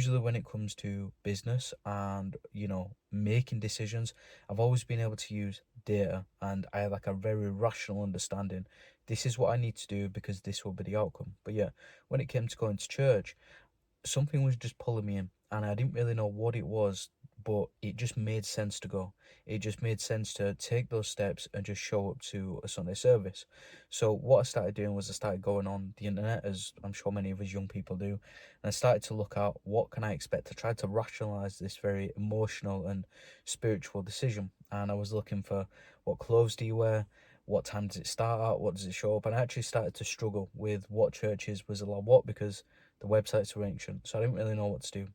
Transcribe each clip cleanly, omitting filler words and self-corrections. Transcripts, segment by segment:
usually when it comes to business and, making decisions, I've always been able to use data, and I have like a very rational understanding. This is what I need to do because this will be the outcome. But yeah, when it came to going to church, something was just pulling me in, and I didn't really know what it was, but it just made sense to go. It just made sense to take those steps and just show up to a Sunday service. So what I started doing was I started going on the internet, as I'm sure many of us young people do, and I started to look at what can I expect. I tried to rationalize this very emotional and spiritual decision, and I was looking for what clothes do you wear, what time does it start at, what does it show up, and I actually started to struggle with what churches was allowed what, because the websites were ancient, so I didn't really know what to do.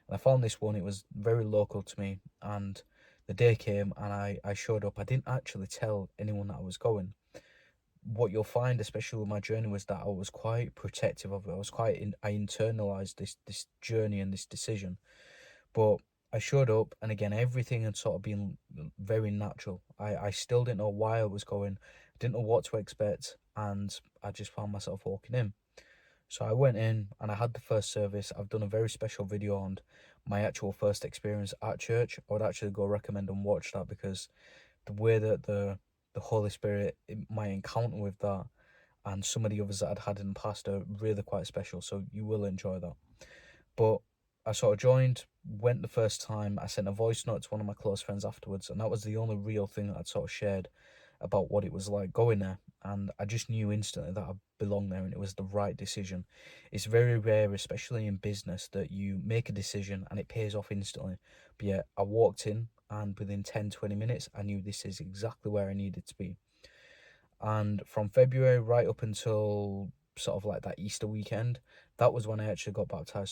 And I found this one, it was very local to me, and the day came and I showed up. I didn't actually tell anyone that I was going. What you'll find, especially with my journey, was that I was quite protective of it. I internalized this journey and this decision. But I showed up, and again, everything had sort of been very natural. I still didn't know why I was going, didn't know what to expect, and I just found myself walking in. So I went in and I had the first service. I've done a very special video on my actual first experience at church. I would actually go recommend and watch that, because the way that the Holy Spirit, my encounter with that, and some of the others that I'd had in the past are really quite special. So you will enjoy that. But I sort of joined, went the first time. I sent a voice note to one of my close friends afterwards, and that was the only real thing that I'd sort of shared about what it was like going there. And I just knew instantly that I belonged there and it was the right decision. It's very rare, especially in business, that you make a decision and it pays off instantly. But yeah, I walked in, and within 10-20 minutes, I knew this is exactly where I needed to be. And from February right up until sort of like that Easter weekend, that was when I actually got baptized.